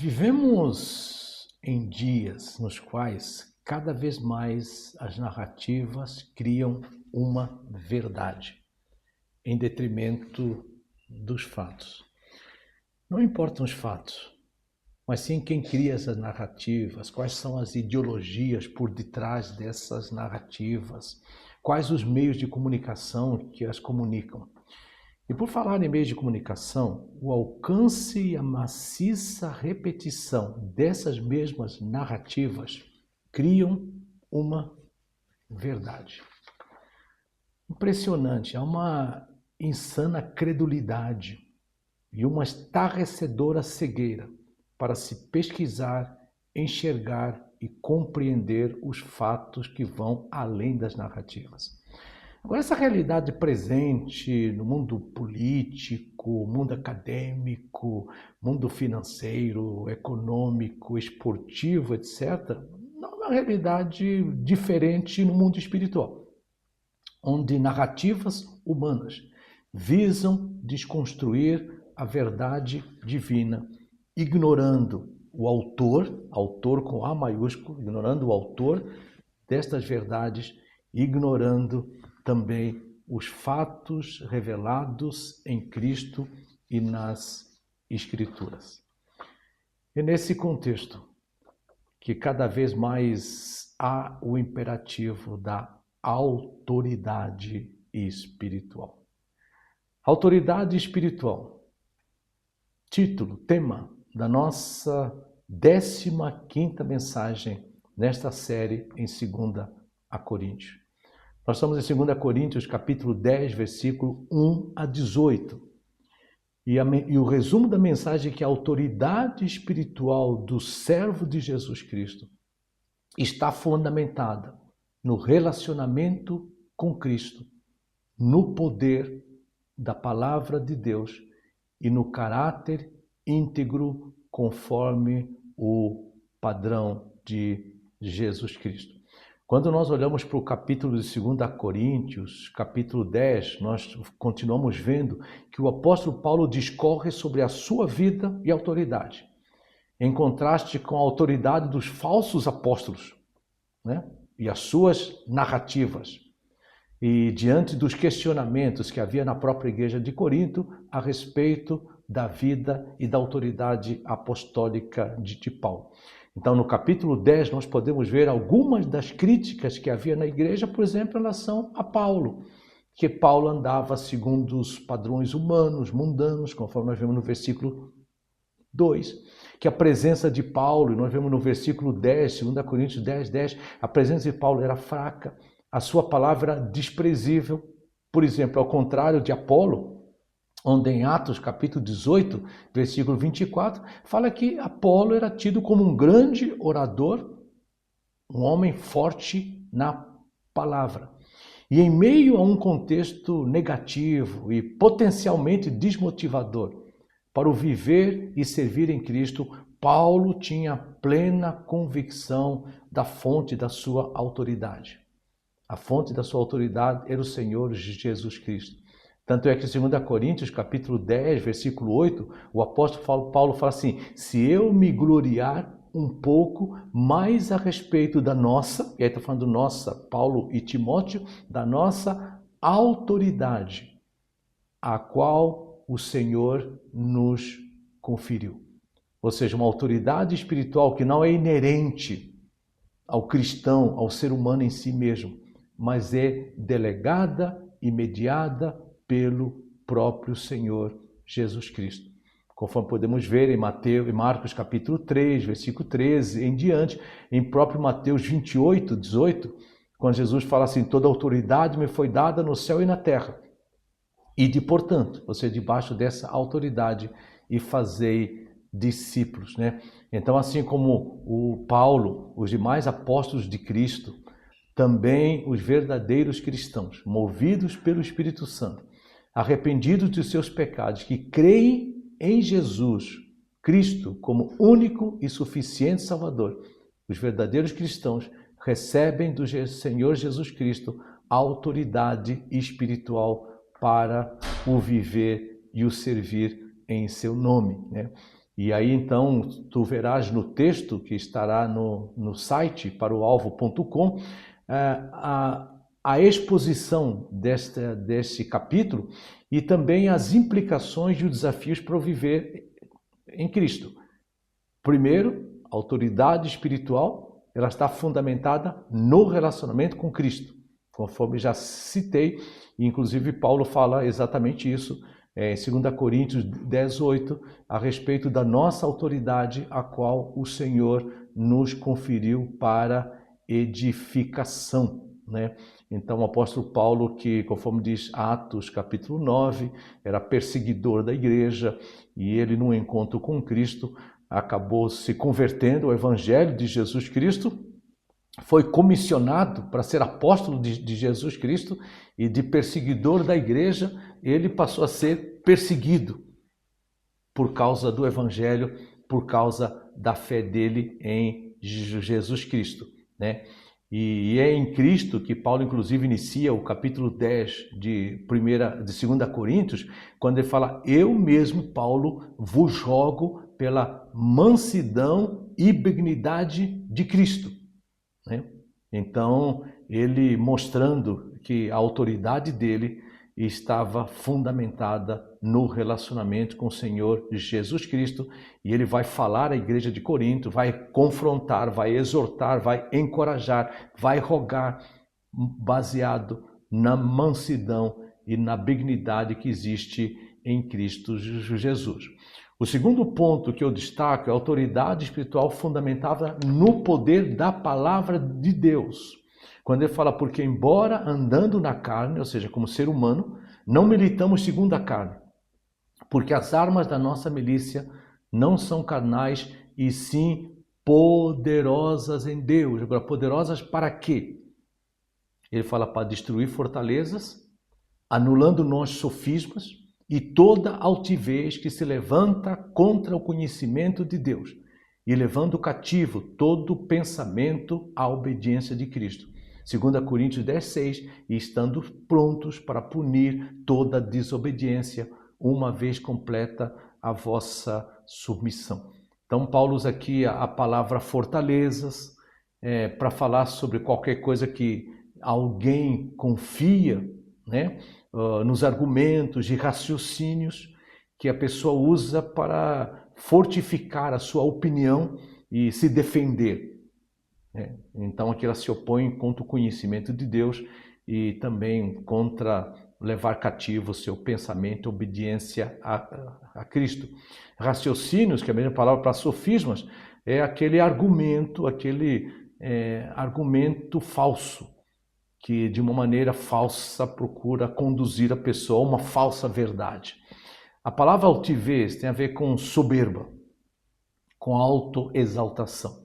Vivemos em dias nos quais cada vez mais as narrativas criam uma verdade, em detrimento dos fatos. Não importam os fatos, mas sim quem cria essas narrativas, quais são as ideologias por detrás dessas narrativas, quais os meios de comunicação que as comunicam. E por falar em meios de comunicação, o alcance e a maciça repetição dessas mesmas narrativas criam uma verdade. Impressionante, há uma insana credulidade e uma estarrecedora cegueira para se pesquisar, enxergar e compreender os fatos que vão além das narrativas. Agora, essa realidade presente no mundo político, mundo acadêmico, mundo financeiro, econômico, esportivo, etc., não é uma realidade diferente no mundo espiritual, onde narrativas humanas visam desconstruir a verdade divina, ignorando o autor com A maiúsculo, ignorando o autor destas verdades, ignorando também os fatos revelados em Cristo e nas Escrituras. É nesse contexto que cada vez mais há o imperativo da autoridade espiritual. Autoridade espiritual. Título, tema da nossa 15ª mensagem nesta série em 2 Coríntios. Nós estamos em 2 Coríntios, capítulo 10, versículo 1 a 18. E o resumo da mensagem é que a autoridade espiritual do servo de Jesus Cristo está fundamentada no relacionamento com Cristo, no poder da palavra de Deus e no caráter íntegro conforme o padrão de Jesus Cristo. Quando nós olhamos para o capítulo de 2 Coríntios, capítulo 10, nós continuamos vendo que o apóstolo Paulo discorre sobre a sua vida e autoridade, em contraste com a autoridade dos falsos apóstolos, né? E as suas narrativas. E diante dos questionamentos que havia na própria igreja de Corinto a respeito da vida e da autoridade apostólica de Paulo. Então, no capítulo 10, nós podemos ver algumas das críticas que havia na igreja, por exemplo, em relação a Paulo, que Paulo andava segundo os padrões humanos, mundanos, conforme nós vemos no versículo 2, que a presença de Paulo, e nós vemos no versículo 10, 2 Coríntios 10, 10, a presença de Paulo era fraca, a sua palavra era desprezível. Por exemplo, ao contrário de Apolo, onde em Atos capítulo 18, versículo 24, fala que Apolo era tido como um grande orador, um homem forte na palavra. E em meio a um contexto negativo e potencialmente desmotivador para o viver e servir em Cristo, Paulo tinha plena convicção da fonte da sua autoridade. A fonte da sua autoridade era o Senhor Jesus Cristo. Tanto é que em 2 Coríntios, capítulo 10, versículo 8, o apóstolo Paulo fala assim: se eu me gloriar um pouco mais a respeito da nossa, e aí está falando nossa, Paulo e Timóteo, da nossa autoridade, a qual o Senhor nos conferiu. Ou seja, uma autoridade espiritual que não é inerente ao cristão, ao ser humano em si mesmo, mas é delegada e mediada pelo próprio Senhor Jesus Cristo. Conforme podemos ver em Marcos capítulo 3, versículo 13 em diante, em próprio Mateus 28, 18, quando Jesus fala assim: toda autoridade me foi dada no céu e na terra. Ide, portanto, você debaixo dessa autoridade e fazei discípulos, né? Então, assim como o Paulo, os demais apóstolos de Cristo, também os verdadeiros cristãos, movidos pelo Espírito Santo, arrependidos de seus pecados, que creem em Jesus Cristo como único e suficiente Salvador, os verdadeiros cristãos recebem do Senhor Jesus Cristo a autoridade espiritual para o viver e o servir em seu nome, né? E aí então tu verás no texto que estará no site paroalvo.com a exposição deste capítulo e também as implicações e os desafios para o viver em Cristo. Primeiro, a autoridade espiritual, ela está fundamentada no relacionamento com Cristo, conforme já citei, e inclusive Paulo fala exatamente isso em 2 Coríntios 10:8, a respeito da nossa autoridade, a qual o Senhor nos conferiu para edificação, né? Então o apóstolo Paulo, que conforme diz Atos capítulo 9, era perseguidor da igreja, e ele num encontro com Cristo acabou se convertendo ao evangelho de Jesus Cristo, foi comissionado para ser apóstolo de Jesus Cristo, e de perseguidor da igreja, ele passou a ser perseguido por causa do evangelho, por causa da fé dele em Jesus Cristo, né? E é em Cristo que Paulo, inclusive, inicia o capítulo 10 de 2 Coríntios, quando ele fala: eu mesmo, Paulo, vos rogo pela mansidão e benignidade de Cristo, né? Então, ele mostrando que a autoridade dele estava fundamentada no relacionamento com o Senhor Jesus Cristo, e ele vai falar à igreja de Corinto, vai confrontar, vai exortar, vai encorajar, vai rogar, baseado na mansidão e na benignidade que existe em Cristo Jesus. O segundo ponto que eu destaco é a autoridade espiritual fundamentada no poder da palavra de Deus. Quando ele fala, porque embora andando na carne, ou seja, como ser humano, não militamos segundo a carne, porque as armas da nossa milícia não são carnais, e sim poderosas em Deus. Agora, poderosas para quê? Ele fala para destruir fortalezas, anulando nossos sofismas e toda altivez que se levanta contra o conhecimento de Deus, e levando cativo todo pensamento à obediência de Cristo. 2 Coríntios 10:6, e estando prontos para punir toda desobediência, uma vez completa a vossa submissão. Então Paulo usa aqui a palavra fortalezas para falar sobre qualquer coisa que alguém confia, né? Nos argumentos e raciocínios que a pessoa usa para fortificar a sua opinião e se defender. Então aqui ela se opõe contra o conhecimento de Deus e também contra levar cativo o seu pensamento e obediência a Cristo. Raciocínios, que é a mesma palavra para sofismas, é aquele argumento falso, que de uma maneira falsa procura conduzir a pessoa a uma falsa verdade. A palavra altivez tem a ver com soberba, com autoexaltação.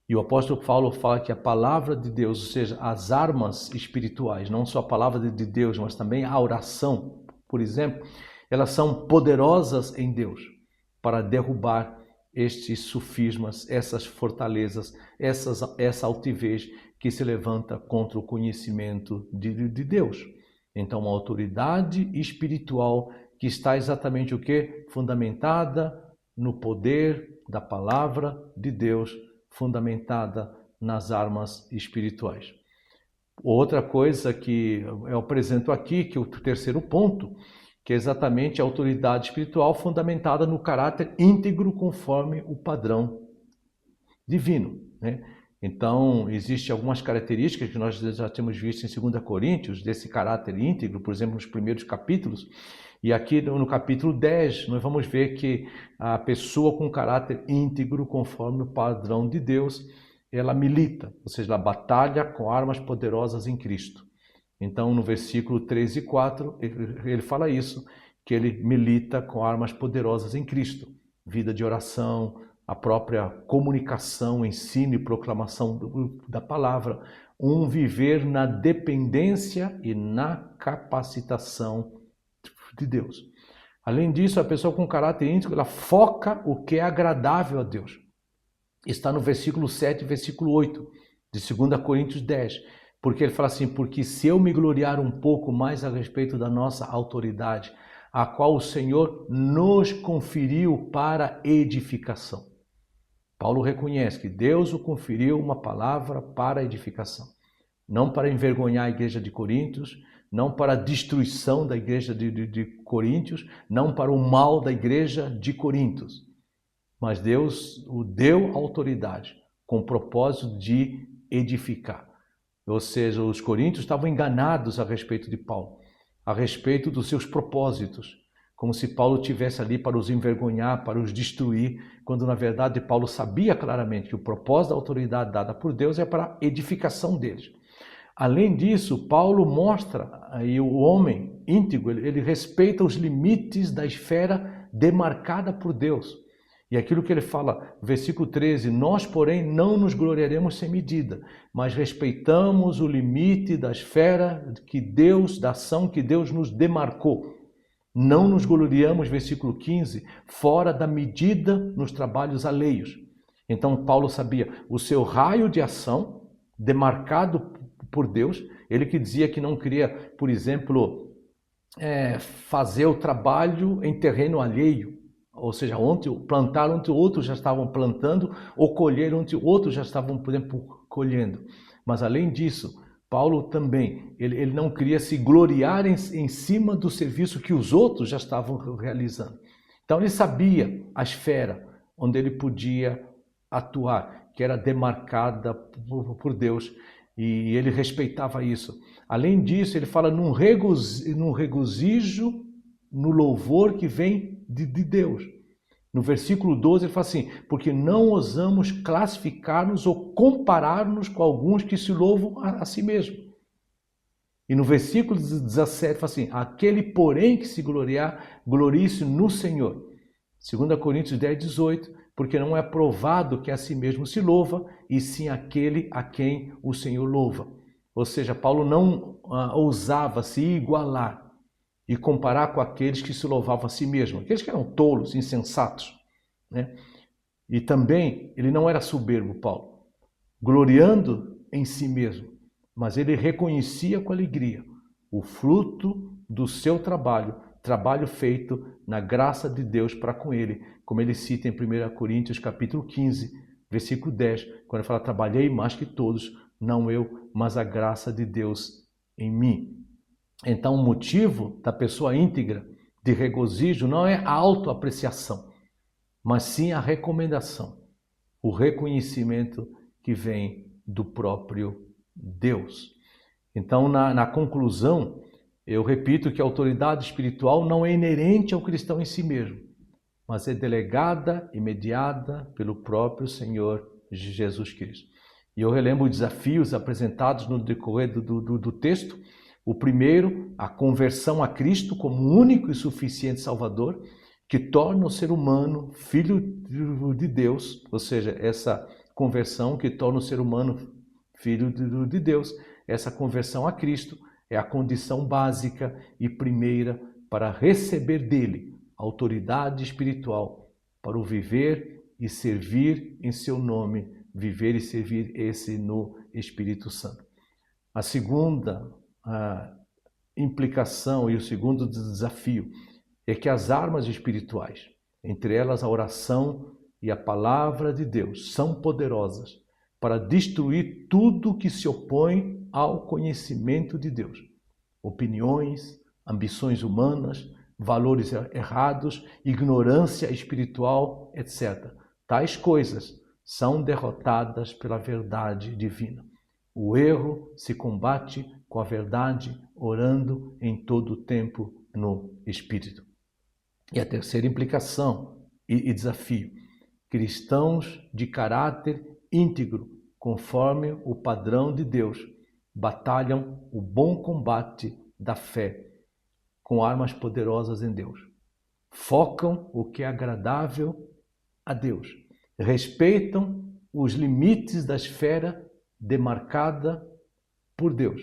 E o apóstolo Paulo fala que a palavra de Deus, ou seja, as armas espirituais, não só a palavra de Deus, mas também a oração, por exemplo, elas são poderosas em Deus para derrubar estes sofismas, essas fortalezas, essa altivez que se levanta contra o conhecimento de Deus. Então, uma autoridade espiritual que está exatamente o quê? Fundamentada no poder da palavra de Deus, fundamentada nas armas espirituais. Outra coisa que eu apresento aqui, que é o terceiro ponto, que é exatamente a autoridade espiritual fundamentada no caráter íntegro conforme o padrão divino, né? Então, existem algumas características que nós já temos visto em 2 Coríntios, desse caráter íntegro, por exemplo, nos primeiros capítulos. E aqui no capítulo 10, nós vamos ver que a pessoa com caráter íntegro, conforme o padrão de Deus, ela milita, ou seja, ela batalha com armas poderosas em Cristo. Então, no versículo 3 e 4, ele fala isso, que ele milita com armas poderosas em Cristo. Vida de oração, a própria comunicação, ensino e proclamação da palavra, um viver na dependência e na capacitação de Deus. Além disso, a pessoa com caráter íntegro, ela foca o que é agradável a Deus. Está no versículo 7 e versículo 8 de 2 Coríntios 10, porque ele fala assim, porque se eu me gloriar um pouco mais a respeito da nossa autoridade, a qual o Senhor nos conferiu para edificação. Paulo reconhece que Deus o conferiu uma palavra para edificação, não para envergonhar a igreja de Coríntios, não para a destruição da igreja de Coríntios, não para o mal da igreja de Coríntios, mas Deus o deu autoridade com o propósito de edificar. Ou seja, os coríntios estavam enganados a respeito de Paulo, a respeito dos seus propósitos, como se Paulo estivesse ali para os envergonhar, para os destruir, quando na verdade Paulo sabia claramente que o propósito da autoridade dada por Deus é para a edificação deles. Além disso, Paulo mostra aí o homem íntegro, ele respeita os limites da esfera demarcada por Deus. E aquilo que ele fala, versículo 13, nós, porém, não nos gloriaremos sem medida, mas respeitamos o limite da esfera que Deus, da ação que Deus nos demarcou. Não nos gloriamos, versículo 15, fora da medida nos trabalhos alheios. Então, Paulo sabia o seu raio de ação, demarcado por Deus, ele que dizia que não queria, por exemplo, fazer o trabalho em terreno alheio, ou seja, plantar onde outros já estavam plantando, ou colher onde outros já estavam, por exemplo, colhendo. Mas além disso, Paulo também, ele não queria se gloriar em cima do serviço que os outros já estavam realizando. Então ele sabia a esfera onde ele podia atuar, que era demarcada por Deus, e ele respeitava isso. Além disso, ele fala num regozijo, no louvor que vem de Deus. No versículo 12 ele fala assim, porque não ousamos classificar-nos ou comparar-nos com alguns que se louvam a si mesmo. E no versículo 17 fala assim, aquele porém que se gloriar, glorie-se no Senhor. 2 Coríntios 10, 18, porque não é provado que a si mesmo se louva, e sim aquele a quem o Senhor louva. Ou seja, Paulo não ousava se igualar e comparar com aqueles que se louvavam a si mesmo, aqueles que eram tolos, insensatos, né? E também ele não era soberbo, Paulo, gloriando em si mesmo, mas ele reconhecia com alegria o fruto do seu trabalho feito na graça de Deus para com ele, como ele cita em 1 Coríntios capítulo 15, versículo 10, quando ele fala, trabalhei mais que todos, não eu, mas a graça de Deus em mim. Então, o motivo da pessoa íntegra de regozijo não é a autoapreciação, mas sim a recomendação, o reconhecimento que vem do próprio Deus. Então, na conclusão, eu repito que a autoridade espiritual não é inerente ao cristão em si mesmo, mas é delegada e mediada pelo próprio Senhor Jesus Cristo. E eu relembro os desafios apresentados no decorrer do texto. O primeiro, a conversão a Cristo como único e suficiente Salvador, que torna o ser humano filho de Deus, ou seja, essa conversão que torna o ser humano filho de Deus, essa conversão a Cristo é a condição básica e primeira para receber dele autoridade espiritual para o viver e servir em seu nome, viver e servir esse no Espírito Santo. A segunda implicação e o segundo desafio é que as armas espirituais, entre elas a oração e a palavra de Deus, são poderosas para destruir tudo que se opõe ao conhecimento de Deus. Opiniões, ambições humanas, valores errados, ignorância espiritual, etc. Tais coisas são derrotadas pela verdade divina. O erro se combate com a verdade, orando em todo o tempo no Espírito. E a terceira implicação e desafio: cristãos de caráter íntegro, conforme o padrão de Deus, batalham o bom combate da fé com armas poderosas em Deus. Focam o que é agradável a Deus. Respeitam os limites da esfera demarcada por Deus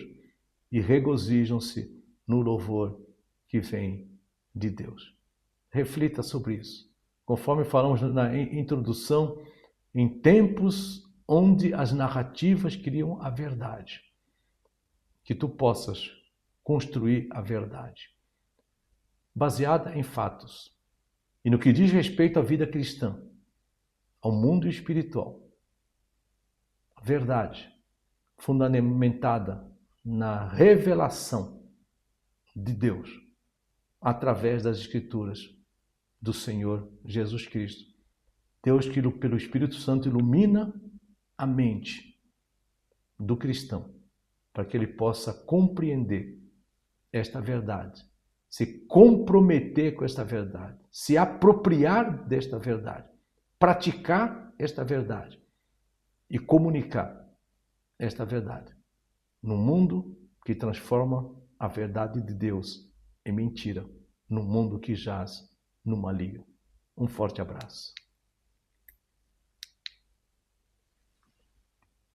e regozijam-se no louvor que vem de Deus. Reflita sobre isso. Conforme falamos na introdução, em tempos onde as narrativas criam a verdade, que tu possas construir a verdade. baseada em fatos. E no que diz respeito à vida cristã, ao mundo espiritual, a verdade fundamentada na revelação de Deus através das Escrituras do Senhor Jesus Cristo. Deus que pelo Espírito Santo ilumina a mente do cristão para que ele possa compreender esta verdade, se comprometer com esta verdade, se apropriar desta verdade, praticar esta verdade e comunicar esta verdade num mundo que transforma a verdade de Deus em mentira, num mundo que jaz no maligno. Um forte abraço.